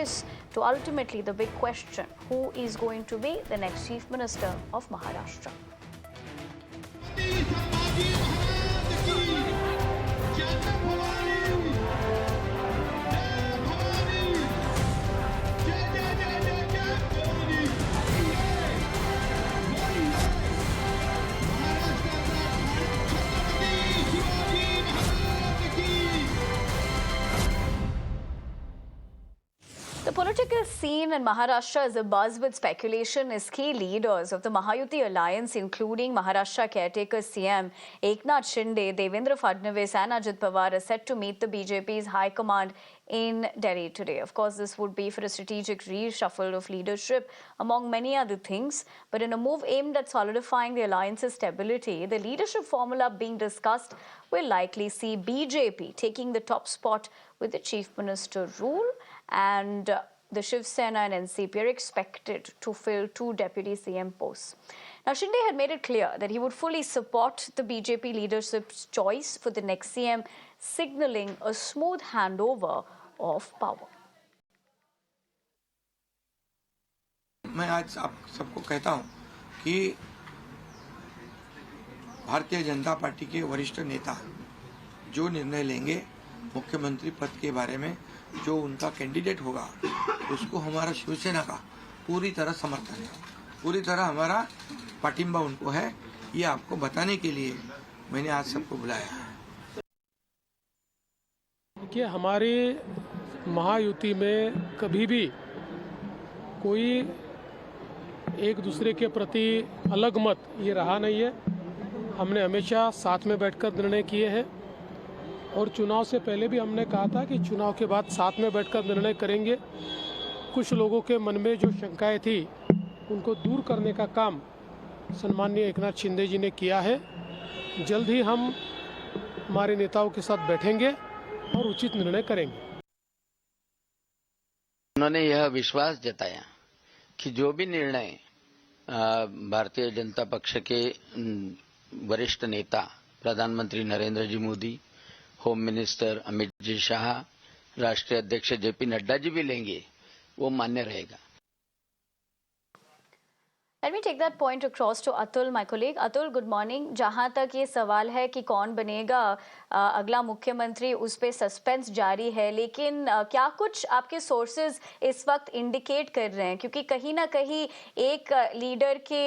this to ultimately the big question, who is going to be the next Chief Minister of Maharashtra? The political scene in Maharashtra is abuzz with speculation as key leaders of the Mahayuti alliance, including Maharashtra caretaker CM Eknath Shinde, Devendra Fadnavis and Ajit Pawar, are set to meet the BJP's high command in Delhi today. Of course, this would be for a strategic reshuffle of leadership, among many other things. But in a move aimed at solidifying the alliance's stability, the leadership formula being discussed will likely see BJP taking the top spot with the Chief Minister rule, and the Shiv Sena and NCP are expected to fill 2 deputy CM posts. Now, Shinde had made it clear that he would fully support the BJP leadership's choice for the next CM, signalling a smooth handover of power. मैं आज आप सबको कहता हूं कि Bharatiya Janata party के वरिष्ठ नेता जो निर्णय लेंगे मुख्यमंत्री पद के बारे में, जो उनका कैंडिडेट होगा, उसको हमारा शिवसेना का पूरी तरह समर्थन है, पूरी तरह हमारा पाटिंबा उनको है। ये आपको बताने के लिए मैंने आज सबको बुलाया है कि हमारी महायुति में कभी भी कोई एक दूसरे के प्रति अलग मत ये रहा नहीं है। हमने हमेशा साथ में बैठकर निर्णय किए हैं और चुनाव से पहले भी हमने कहा था कि चुनाव के बाद साथ में बैठकर निर्णय करेंगे। कुछ लोगों के मन में जो शंकाएं थी उनको दूर करने का काम सम्माननीय एकनाथ शिंदे जी ने किया है। जल्द ही हम हमारे नेताओं के साथ बैठेंगे और उचित निर्णय करेंगे। उन्होंने यह विश्वास जताया कि जो भी निर्णय भारतीय जनता पक्ष के वरिष्ठ नेता प्रधानमंत्री नरेंद्र जी मोदी, होम मिनिस्टर अमित जी शाह, राष्ट्रीय अध्यक्ष जेपी नड्डा जी भी लेंगे, वो मान्य रहेगा। Let me take that point across to Atul, my colleague. Atul, good morning. जहां तक ये सवाल है कि कौन बनेगा अगला मुख्यमंत्री, उस पे सस्पेंस जारी है, लेकिन क्या कुछ आपके सोर्सेज इस वक्त इंडिकेट कर रहे हैं, क्योंकि कहीं ना कहीं एक लीडर के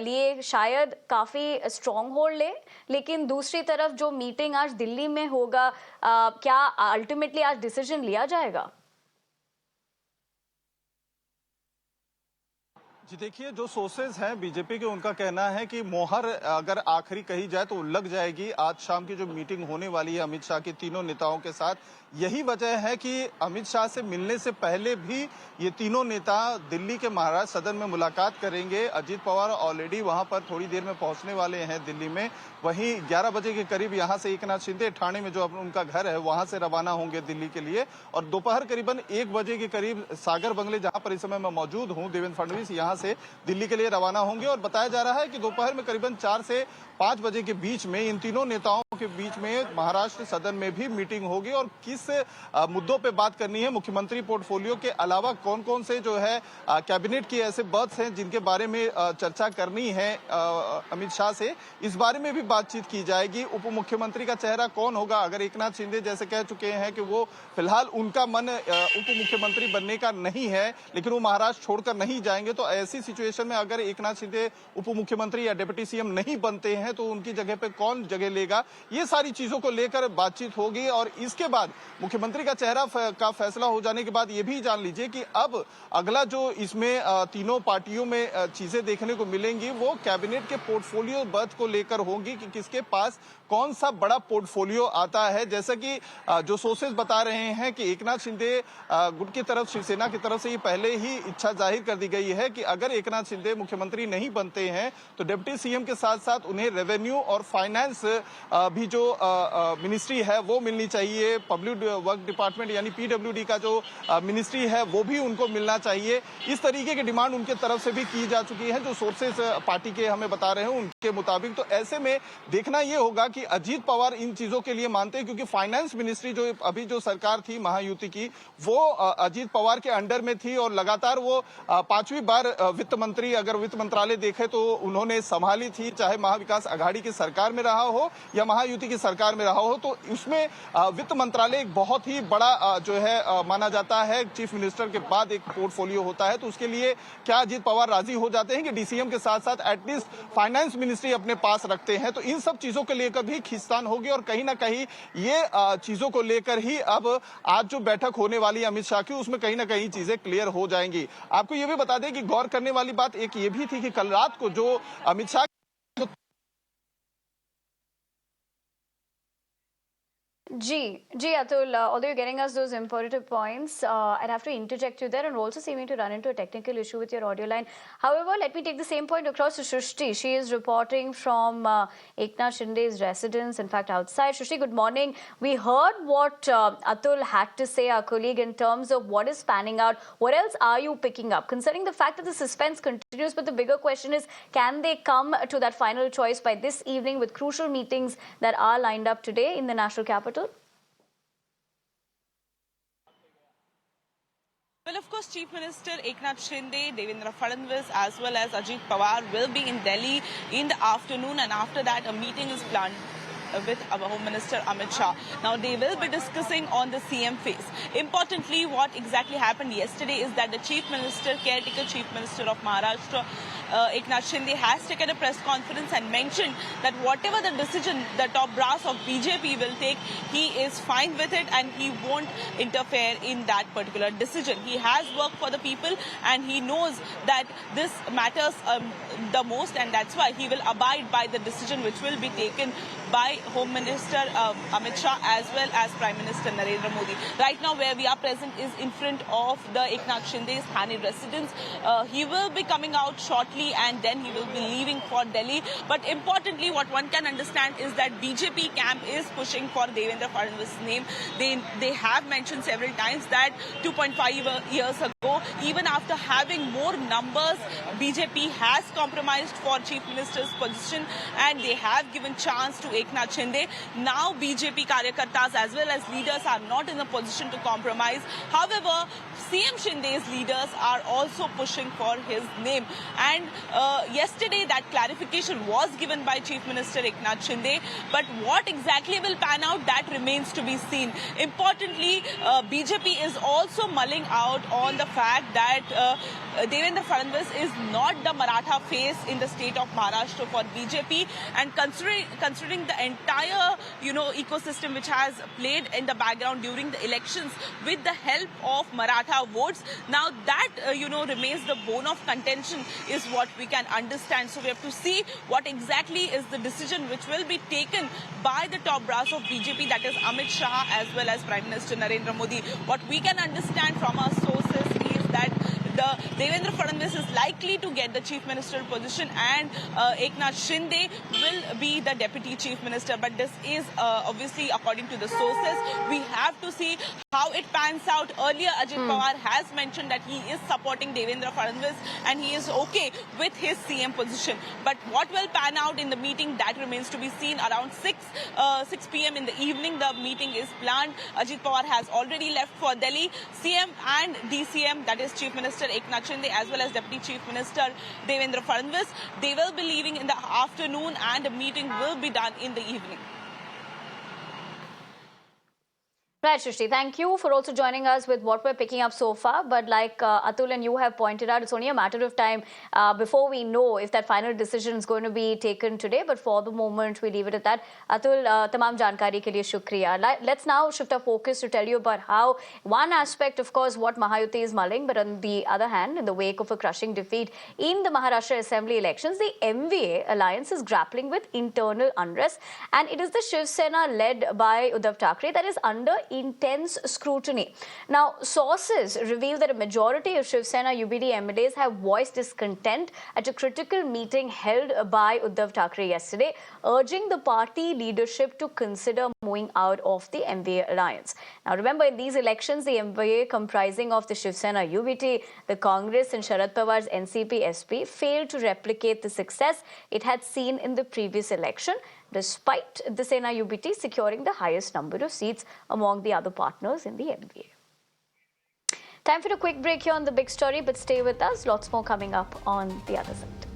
लिए शायद काफ़ी स्ट्रॉन्ग होल्ड ले, लेकिन दूसरी तरफ जो मीटिंग आज दिल्ली में होगा, क्या अल्टीमेटली आज डिसीजन लिया जाएगा? जी देखिए, जो सोर्सेज हैं बीजेपी के, उनका कहना है कि मोहर अगर आखिरी कही जाए तो लग जाएगी आज शाम की जो मीटिंग होने वाली है अमित शाह के तीनों नेताओं के साथ। यही वजह है कि अमित शाह से मिलने से पहले भी ये तीनों नेता दिल्ली के महाराष्ट्र सदन में मुलाकात करेंगे। अजीत पवार ऑलरेडी वहां पर थोड़ी देर में पहुंचने वाले हैं दिल्ली में। वहीं 11 बजे के करीब यहां से एकनाथ शिंदे ठाणे में जो उनका घर है वहां से रवाना होंगे दिल्ली के लिए, और दोपहर करीबन 1 बजे के करीब सागर बंगले, जहां पर इस समय मैं मौजूद हूं, देवेंद्र फडणवीस यहां से दिल्ली के लिए रवाना होंगे। और बताया जा रहा है कि दोपहर में करीबन 4 से 5 बजे के बीच में इन तीनों नेताओं के बीच में महाराष्ट्र सदन में भी मीटिंग होगी और किस मुद्दों पे बात करनी है, मुख्यमंत्री पोर्टफोलियो के अलावा कौन कौन से जो है कैबिनेट के ऐसे बर्थ हैं जिनके बारे में चर्चा करनी है अमित शाह से, इस बारे में भी बातचीत की जाएगी। उप मुख्यमंत्री का चेहरा कौन होगा? अगर एकनाथ शिंदे जैसे कह चुके हैं कि वो फिलहाल उनका मन उप मुख्यमंत्री बनने का नहीं है, लेकिन वो महाराष्ट्र छोड़कर नहीं जाएंगे, तो ऐसी सिचुएशन में अगर एकनाथ शिंदे उप मुख्यमंत्री या डिप्टी सीएम नहीं बनते हैं तो उनकी जगह पे कौन जगह लेगा, ये सारी चीजों को लेकर बातचीत होगी। और इसके बाद मुख्यमंत्री का चेहरा का फैसला हो जाने के बाद ये भी जान लीजिए कि अब अगला जो इसमें तीनों पार्टियों में चीजें देखने को मिलेंगी वो कैबिनेट के पोर्टफोलियो बर्थ को लेकर होंगी कि किसके पास कौन सा बड़ा पोर्टफोलियो आता है। जैसा कि जो सोर्सेज बता रहे हैं कि एकनाथ शिंदे गुट की तरफ, शिवसेना की तरफ से ये पहले ही इच्छा जाहिर कर दी गई है कि अगर एकनाथ शिंदे मुख्यमंत्री नहीं बनते हैं तो डिप्टी सीएम के साथ साथ उन्हें रेवेन्यू और फाइनेंस अभी जो मिनिस्ट्री है वो मिलनी चाहिए, पब्लिक वर्क डिपार्टमेंट यानी पीडब्ल्यूडी का जो मिनिस्ट्री है वो भी उनको मिलना चाहिए। इस तरीके की डिमांड उनके तरफ से भी की जा चुकी है, जो सोर्सेस पार्टी के हमें बता रहे हैं उनके मुताबिक। तो ऐसे में देखना ये होगा कि अजीत पवार इन चीजों के लिए मानते हैं, क्योंकि फाइनेंस मिनिस्ट्री जो अभी जो सरकार थी महायुति की वो अजीत पवार के अंडर में थी और लगातार वो 5वीं बार वित्त मंत्री, अगर वित्त मंत्रालय देखे तो उन्होंने संभाली थी, चाहे महाविकास आघाड़ी की सरकार में रहा हो या महायुति की सरकार में रहा हो। तो उसमें वित्त मंत्रालय एक बहुत ही बड़ा जो है माना जाता है, चीफ मिनिस्टर के बाद एक पोर्टफोलियो होता है। तो उसके लिए क्या अजीत पवार राजी हो जाते हैं कि डीसीएम के साथ साथ एटलीस्ट फाइनेंस मिनिस्ट्री अपने पास रखते हैं? तो इन सब चीजों को लेकर भी खींचतान होगी और कहीं ना कहीं ये चीजों को लेकर ही अब आज जो बैठक होने वाली है अमित शाह की, उसमें कहीं ना कहीं चीजें क्लियर हो जाएंगी। आपको ये भी बता दें कि गौर करने वाली बात एक ये भी थी कि कल रात को जो Amit Shah Ji, Atul, although you're getting us those important points, I'd have to interject you there and also seeming to run into a technical issue with your audio line. However, let me take the same point across to Shrishti. She is reporting from Eknath Shinde's residence, in fact, outside. Shrishti, good morning. We heard what Atul had to say, our colleague, in terms of what is panning out. What else are you picking up? Concerning the fact that the suspense continues, but the bigger question is, can they come to that final choice by this evening with crucial meetings that are lined up today in the national capital? Well, of course, Chief Minister Eknath Shinde, Devendra Fadnavis, as well as Ajit Pawar will be in Delhi in the afternoon, and after that, a meeting is planned with our Home Minister Amit Shah. Now, they will be discussing on the CM phase. Importantly, what exactly happened yesterday is that the caretaker Chief Minister of Maharashtra, Eknath Shinde, has taken a press conference and mentioned that whatever the decision the top brass of BJP will take, he is fine with it and he won't interfere in that particular decision. He has worked for the people and he knows that this matters the most, and that's why he will abide by the decision which will be taken by Home Minister Amit Shah as well as Prime Minister Narendra Modi. Right now where we are present is in front of the Eknath Shinde's Thane residence. He will be coming out shortly and then he will be leaving for Delhi. But importantly, what one can understand is that BJP camp is pushing for Devendra Fadnavis' name. They have mentioned several times that 2.5 years ago, even after having more numbers, BJP has compromised for Chief Minister's position and they have given chance to Eknath Shinde. Now BJP karyakartas as well as leaders are not in a position to compromise. However, CM Shinde's leaders are also pushing for his name. And yesterday that clarification was given by Chief Minister Eknath Shinde. But what exactly will pan out, that remains to be seen. Importantly, BJP is also mulling out on the fact that Devendra Fadnavis is not the Maratha face in the state of Maharashtra for BJP, and considering the entire ecosystem which has played in the background during the elections with the help of Maratha votes, now that remains the bone of contention is what we can understand. So we have to see what exactly is the decision which will be taken by the top brass of BJP, that is Amit Shah as well as Prime Minister Narendra Modi. What we can understand from our sources is that Devendra Fadnavis is likely to get the Chief Minister position and Eknath Shinde will be the Deputy Chief Minister. But this is obviously according to the sources. We have to see how it pans out. Earlier, Ajit Pawar has mentioned that he is supporting Devendra Fadnavis and he is okay with his CM position. But what will pan out in the meeting, that remains to be seen. Around 6 p.m. in the evening, the meeting is planned. Ajit Pawar has already left for Delhi. CM and DCM, that is Chief Minister Eknath Shinde as well as Deputy Chief Minister Devendra Fadnavis, they will be leaving in the afternoon and the meeting will be done in the evening. Right, Shrishti, thank you for also joining us with what we're picking up so far. But like Atul and you have pointed out, it's only a matter of time before we know if that final decision is going to be taken today. But for the moment, we leave it at that. Atul, tamam jankari ke liye shukriya. Let's now shift our focus to tell you about how one aspect, of course, what Mahayuti is mulling, but on the other hand, in the wake of a crushing defeat in the Maharashtra Assembly elections, the MVA alliance is grappling with internal unrest. And it is the Shiv Sena led by Uddhav Thackeray that is under intense scrutiny. Now, sources reveal that a majority of Shiv Sena UBD MLAs have voiced discontent at a critical meeting held by Uddhav Thackeray yesterday, urging the party leadership to consider moving out of the MVA alliance. Now, remember, in these elections, the MVA comprising of the Shiv Sena UBT, the Congress and Sharad Pawar's NCP-SP failed to replicate the success it had seen in the previous election, despite the Sena UBT securing the highest number of seats among the other partners in the MVA. Time for a quick break here on The Big Story, but stay with us. Lots more coming up on the other side.